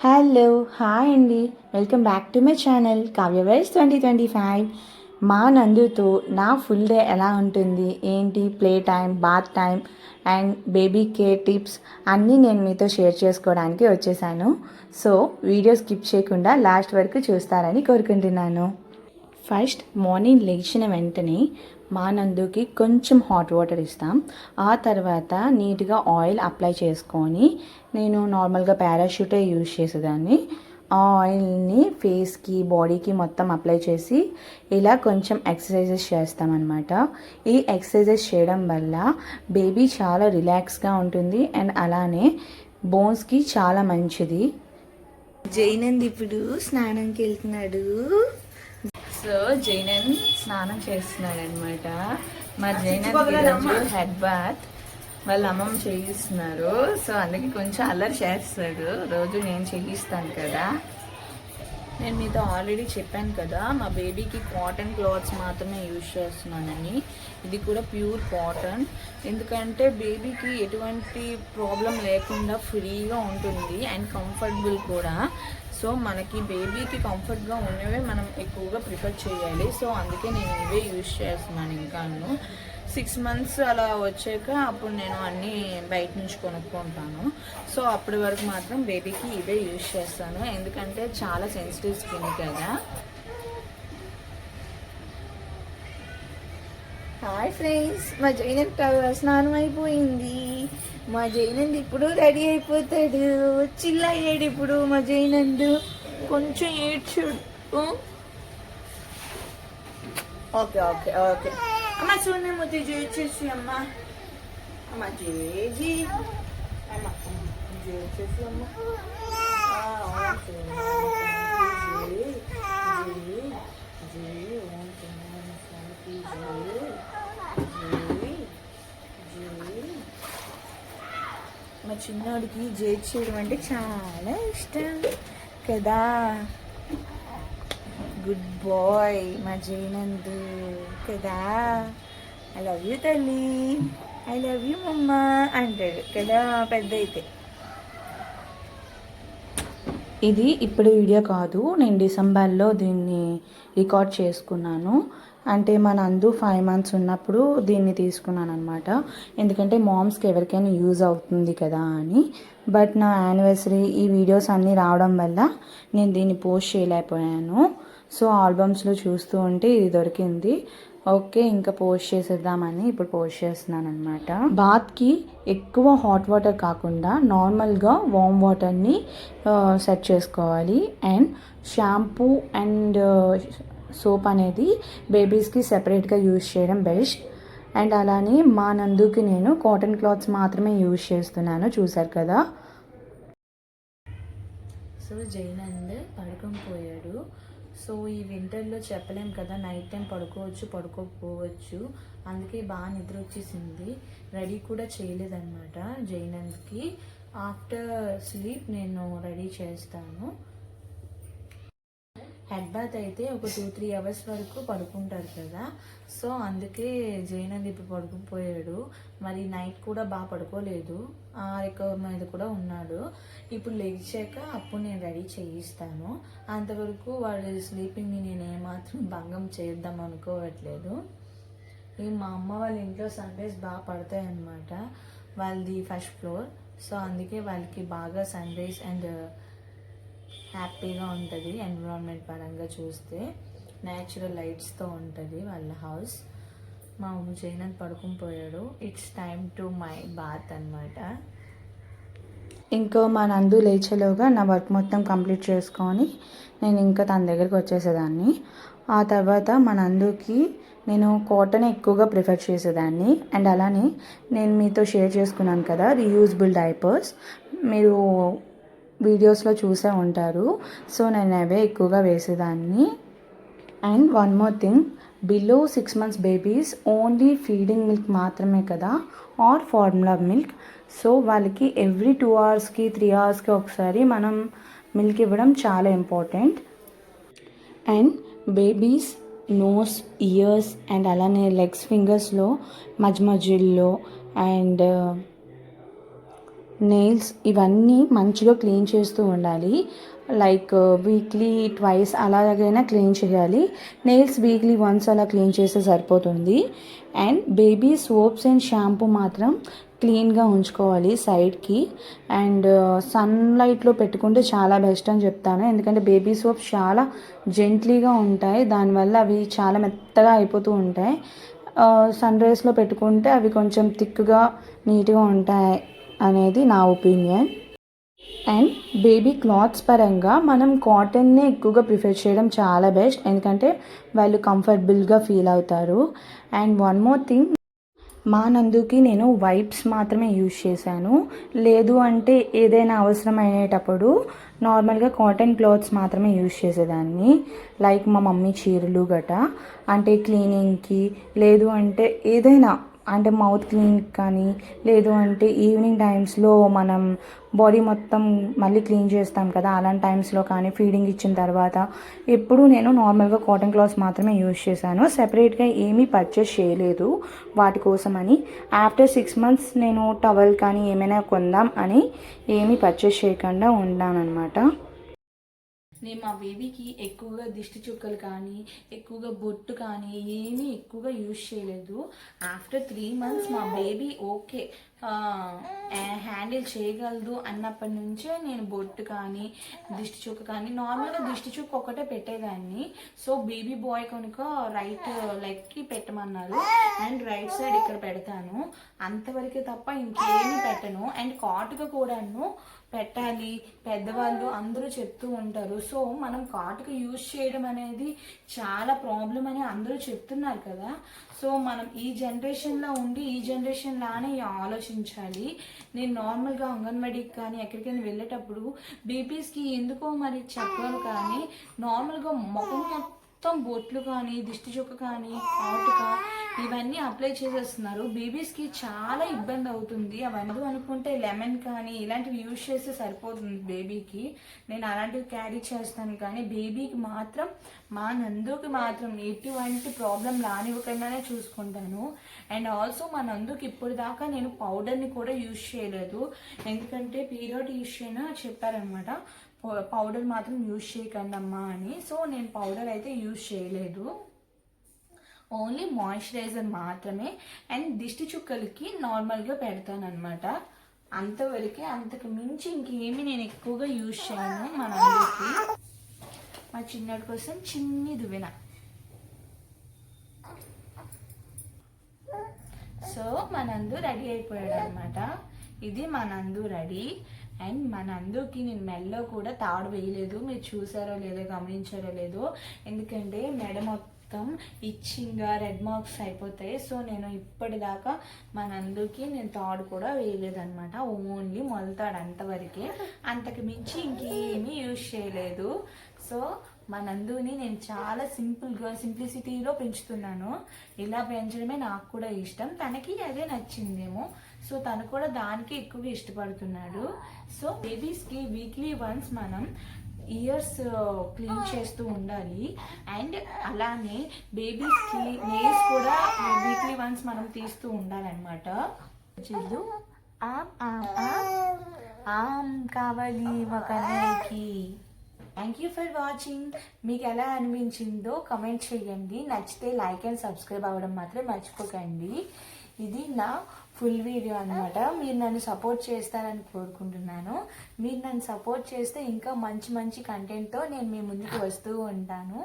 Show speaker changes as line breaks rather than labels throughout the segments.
Hello hi అండి, welcome back to my channel Kavya wise 2025. మా నందుతో నా ఫుల్ డే ఎలా ఉంటుంది, ఏంటి, play time, bath time and baby care tips అన్నీ నేను మీతో షేర్ చేసుకోవడానికి వచ్చేసాను. సో వీడియో స్కిప్ చేయకుండా లాస్ట్ వరకు చూస్తారని కోరుకుంటున్నాను. ఫస్ట్ మార్నింగ్ లేచిన వెంటనే మా నందుకి కొంచెం హాట్ వాటర్ ఇస్తాం. ఆ తర్వాత నీట్గా ఆయిల్ అప్లై చేసుకొని, నేను నార్మల్గా పారాషూటే యూజ్ చేసేదాన్ని. ఆ ఆయిల్ని ఫేస్కి బాడీకి మొత్తం అప్లై చేసి ఇలా కొంచెం ఎక్సర్సైజెస్ చేస్తామన్నమాట. ఈ ఎక్సర్సైజెస్ చేయడం వల్ల బేబీ చాలా రిలాక్స్గా ఉంటుంది అండ్ అలానే బోన్స్కి చాలా మంచిది. జైనంద్ ఇప్పుడు స్నానంకి వెళ్తున్నాడు. సో జైనన్ స్నానం చేస్తున్నాడు అనమాట. మా జైనన్ హెడ్ బాత్ వాళ్ళ అమ్మమ్మ చేయిస్తున్నారు. సో అందుకే కొంచెం అల్లరి చేస్తాడు. రోజు నేను చేయిస్తాను కదా. నేను మీతో ఆల్రెడీ చెప్పాను కదా, మా బేబీకి కాటన్ క్లాత్స్ మాత్రమే యూజ్ చేస్తున్నానని. ఇది కూడా ప్యూర్ కాటన్, ఎందుకంటే బేబీకి ఎటువంటి ప్రాబ్లం లేకుండా ఫ్రీగా ఉంటుంది అండ్ కంఫర్టబుల్ కూడా. సో మనకి బేబీకి కంఫర్ట్గా ఉన్నవే మనం ఎక్కువగా ప్రిఫర్ చేయాలి. సో అందుకే నేను ఇవే యూజ్ చేస్తున్నాను. ఇంకాను 6 months అలా వచ్చాక అప్పుడు నేను అన్నీ బయట నుంచి కొనుక్కుంటాను. సో అప్పటి వరకు మాత్రం బేబీకి ఇవే యూజ్ చేస్తాను, ఎందుకంటే చాలా సెన్సిటివ్ స్కిన్ కదా. హాయ్ ఫ్రెండ్స్, మా జైనంద్ స్నానం అయిపోయింది. మా జైనంద్ ఇప్పుడు రెడీ అయిపోతాడు. చిల్లయ్యాడు ఇప్పుడు మా జైనంద్. కొంచెం ఏడ్చాడు. ఓకే ఓకే ఓకే అమ్మ సోనే ముద్దు చేసి అమ్మ. అమ్మ జేజీ అమ్మ చేసి అమ్మ. మా చిన్నోడికి జేజ్ చేయడం అంటే చాలా ఇష్టం కదా. గుడ్ బాయ్ మా జైనంద్ కదా. ఐ లవ్ యూ తల్లి, ఐ లవ్ యూ మమ్మ అంటాడు కదా పెద్ద అయితే. ఇది ఇప్పుడు వీడియో కాదు, నేను డిసెంబర్లో దీన్ని రికార్డ్ చేసుకున్నాను. అంటే మా నందు 5 months ఉన్నప్పుడు దీన్ని తీసుకున్నాను అనమాట. ఎందుకంటే మామ్స్కి ఎవరికైనా యూజ్ అవుతుంది కదా అని. బట్ నా యానివర్సరీ ఈ వీడియోస్ అన్నీ రావడం వల్ల నేను దీన్ని పోస్ట్ చేయలేకపోయాను. సో ఆల్బమ్స్లో చూస్తూ ఉంటే ఇది దొరికింది. ఓకే, ఇంకా పోస్ట్ చేసేద్దామని ఇప్పుడు పోస్ట్ చేస్తున్నాను అనమాట. బాత్కి ఎక్కువ హాట్ వాటర్ కాకుండా నార్మల్గా వామ్ వాటర్ని సెట్ చేసుకోవాలి. అండ్ షాంపూ అండ్ సోప్ అనేది బేబీస్కి సెపరేట్గా యూజ్ చేయడం బెస్ట్. అండ్ అలానే మా నందుకి నేను కాటన్ క్లాత్స్ మాత్రమే యూజ్ చేస్తున్నాను, చూసారు కదా. సో జైనంద్ పడుకొని పోయాడు. సో ఈ వింటర్లో చెప్పలేం కదా, నైట్ టైం పడుకోవచ్చు పడుకోకపోవచ్చు. అందుకే బాగా నిద్ర వచ్చేసింది. రెడీ కూడా చేయలేదన్నమాట జైనంద్కి. ఆఫ్టర్ స్లీప్ నేను రెడీ చేస్తాను. హెడ్ బాత్ అయితే ఒక 2-3 hours వరకు పడుకుంటారు కదా. సో అందుకే జైనంద్ ఇప్పుడు పడుకుపోయాడు. మరి నైట్ కూడా బాగా పడుకోలేదు, రికవర్ మీద కూడా ఉన్నాడు. ఇప్పుడు లేచాక అప్పుడు నేను రెడీ చేయిస్తాను. అంతవరకు వాడు స్లీపింగ్ని నేను ఏమాత్రం భంగం చేద్దాం అనుకోవట్లేదు. మా అమ్మ వాళ్ళ ఇంట్లో సన్రైజ్ బాగా పడతాయి అన్నమాట. వాళ్ళది 1st floor. సో అందుకే వాళ్ళకి బాగా సన్రైజ్ అండ్ హ్యాపీగా ఉంటుంది. ఎన్విరాన్మెంట్ పరంగా చూస్తే న్యాచురల్ లైట్స్తో ఉంటుంది వాళ్ళ హౌస్. మా జైనంద్ పడుకుని పోయాడు. It's time to my bath అనమాట. ఇంకో మా నందు లేచేలోగా నా వర్క్ మొత్తం కంప్లీట్ చేసుకొని నేను ఇంకా తన దగ్గరికి వచ్చేసేదాన్ని. ఆ తర్వాత మా నందుకి నేను కాటన్ ఎక్కువగా ప్రిఫర్ చేసేదాన్ని. అండ్ అలానే నేను మీతో షేర్ చేసుకున్నాను కదా రీయూజబుల్ డైపర్స్, మీరు వీడియోస్లో చూసే ఉంటారు. సో నేను అవే ఎక్కువగా వేసేదాన్ని. And one more thing, below 6 months babies only feeding milk మాత్రమే కదా, ఆర్ ఫార్ములా మిల్క్. సో వాళ్ళకి ఎవ్రీ 2 hours-కి 3 hours-కి ఒకసారి మనం మిల్క్ ఇవ్వడం చాలా important. And babies nose, ears and అలానే లెగ్స్, ఫింగర్స్లో మధ్యలో అండ్ నెయిల్స్ ఇవన్నీ మంచిగా క్లీన్ చేస్తూ ఉండాలి. లైక్ వీక్లీ ట్వైస్ అలాగైనా క్లీన్ చేయాలి. నెయిల్స్ వీక్లీ వన్స్ అలా క్లీన్ చేస్తే సరిపోతుంది. And baby soaps and shampoo మాత్రం క్లీన్గా ఉంచుకోవాలి సైడ్కి. అండ్ సన్లైట్లో పెట్టుకుంటే చాలా బెస్ట్ అని చెప్తాను. ఎందుకంటే బేబీ సోప్స్ చాలా జెంట్లీగా ఉంటాయి, దానివల్ల అవి చాలా మెత్తగా అయిపోతూ ఉంటాయి. సన్ రైస్లో పెట్టుకుంటే అవి కొంచెం థిక్గా నీట్గా ఉంటాయి అనేది నా ఒపీనియన్. అండ్ బేబీ క్లాత్స్ పరంగా మనం కాటన్నే ఎక్కువగా ప్రిఫర్ చేయడం చాలా బెస్ట్, ఎందుకంటే వాళ్ళు కంఫర్టబుల్గా ఫీల్ అవుతారు. అండ్ వన్ మోర్ థింగ్, మా నందుకి నేను వైప్స్ మాత్రమే యూజ్ చేశాను. లేదు అంటే ఏదైనా అవసరం అయ్యేటప్పుడు నార్మల్గా కాటన్ క్లాత్స్ మాత్రమే యూజ్ చేసేదాన్ని. లైక్ మా మమ్మీ చీరలు గట, అంటే క్లీనింగ్కి, లేదు అంటే ఏదైనా అంటే మౌత్ క్లీన్ కానీ, లేదు అంటే ఈవినింగ్ టైమ్స్లో మనం బాడీ మొత్తం మళ్ళీ క్లీన్ చేస్తాం కదా, అలాంటి టైమ్స్లో కానీ, ఫీడింగ్ ఇచ్చిన తర్వాత ఎప్పుడూ నేను నార్మల్గా కాటన్ క్లాత్స్ మాత్రమే యూజ్ చేశాను. సెపరేట్గా ఏమీ పర్చేస్ చేయలేదు వాటి కోసమని. ఆఫ్టర్ 6 months నేను టవల్ కానీ ఏమైనా కొందాం అని ఏమీ పర్చేస్ చేయకుండా ఉన్నానన్నమాట. నేను మా బేబీకి ఎక్కువగా దిష్టి చుక్కలు కానీ, ఎక్కువగా బొట్టు కానీ ఏమీ ఎక్కువగా యూజ్ చేయలేదు. ఆఫ్టర్ 3 months మా బేబీ ఓకే హ్యాండిల్ చేయగలదు అన్నప్పటి నుంచే నేను బొట్టు కానీ, దిష్టి చుక్క కానీ, నార్మల్గా దిష్టి చుక్క ఒకటే పెట్టేదాన్ని. సో బేబీ బాయ్ కనుక రైట్ లెగ్కి పెట్టమన్నారు, అండ్ రైట్ సైడ్ ఇక్కడ పెడతాను, అంతవరకే తప్ప ఇంకేమీ పెట్టను. అండ్ కాటుక కూడాను పెట్టాలి, పెద్దవాళ్ళు అందరూ చెప్తూ ఉంటారు. సో మనం కాటుక యూజ్ చేయడం అనేది చాలా ప్రాబ్లం అని అందరూ చెప్తున్నారు కదా. సో మనం ఈ జనరేషన్లో ఉండి ఈ జనరేషన్ లానే ఆలోచించాలి. నేను నార్మల్గా అంగన్వాడీకి కానీ ఎక్కడికైనా వెళ్ళేటప్పుడు బేబీస్కి ఎందుకో మరి చెప్పాను కానీ, నార్మల్గా ముఖం మొత్తం బొట్లు కానీ, దిష్టి చుక్క కానీ, కాటుక ఇవన్నీ అప్లై చేసేస్తున్నారు. బేబీస్కి చాలా ఇబ్బంది అవుతుంది. అవన్నీ అనుకుంటే లెమన్ కానీ ఇలాంటివి యూజ్ చేస్తే సరిపోతుంది బేబీకి. నేను అలాంటివి క్యారీ చేస్తాను, కానీ బేబీకి మాత్రం, మా నందుకి మాత్రం ఎటువంటి ప్రాబ్లం రానివ్వకుండానే చూసుకుంటాను. అండ్ ఆల్సో మా నందుకి ఇప్పుడు దాకా నేను పౌడర్ని కూడా యూజ్ చేయలేదు, ఎందుకంటే పీరియాడిషియన్ చెప్పారనమాట పౌడర్ మాత్రం యూజ్ చేయకండి అమ్మా అని. సో నేను పౌడర్ అయితే యూజ్ చేయలేదు, ఓన్లీ మాయిశ్చరైజర్ మాత్రమే. అండ్ దిష్టి చుక్కలకి నార్మల్గా పెడతాను అనమాట, అంతవరకే. అంతకు మించి ఇంకేమి నేను ఎక్కువగా యూజ్ చేయను. మా నందుకి, మా చిన్నడి కోసం చిన్ని దువ్వెన. సో మా నందు రెడీ అయిపోయాడు అనమాట. ఇది మా నందు రెడీ. అండ్ మా నందుకి నేను మెడలో కూడా తాడు వేయలేదు, మీరు చూసారో లేదో గమనించారో లేదో, ఎందుకంటే మెడ మొత్తం ఇచ్చింగ్గా రెడ్ మార్క్స్ అయిపోతాయి. సో నేను ఇప్పటిదాకా మా నందుకి నేను తాడు కూడా వేయలేదన్నమాట, ఓన్లీ మొలతాడు అంతవరకే, అంతకు మించి ఇంకేమీ యూజ్ చేయలేదు. సో మా నందుని నేను చాలా సింప్లిసిటీలో పెంచుతున్నాను. ఇలా పెంచడమే నాకు కూడా ఇష్టం, తనకి అదే నచ్చిందేమో, సో తను కూడా దానికి ఎక్కువగా ఇష్టపడుతున్నాడు. సో బేబీస్కి వీక్లీ వన్స్ మనం ఇయర్స్ క్లీన్ చేస్తూ ఉండాలి. అండ్ అలానే బేబీస్కి నెయిల్స్ కూడా వీక్లీ వన్స్ మనం తీస్తూ ఉండాలన్నమాట. చెల్లు ఆమ్ కావాలి ఒక నెలకి. Thank you for watching. మీకు ఎలా అనిపించిందో కమెంట్ చేయండి. నచ్చితే లైక్ అండ్ సబ్స్క్రైబ్ అవ్వడం మాత్రం మర్చిపోకండి. ఇది నా ఫుల్ వీడియో అనమాట. మీరు నన్ను సపోర్ట్ చేస్తారని కోరుకుంటున్నాను. మీరు నన్ను సపోర్ట్ చేస్తే ఇంకా మంచి మంచి కంటెంట్తో నేను మీ ముందుకు వస్తూ ఉంటాను.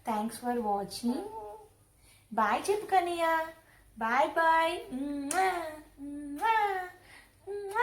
Thanks for watching. బాయ్ చెప్పు కనియా. Bye bye.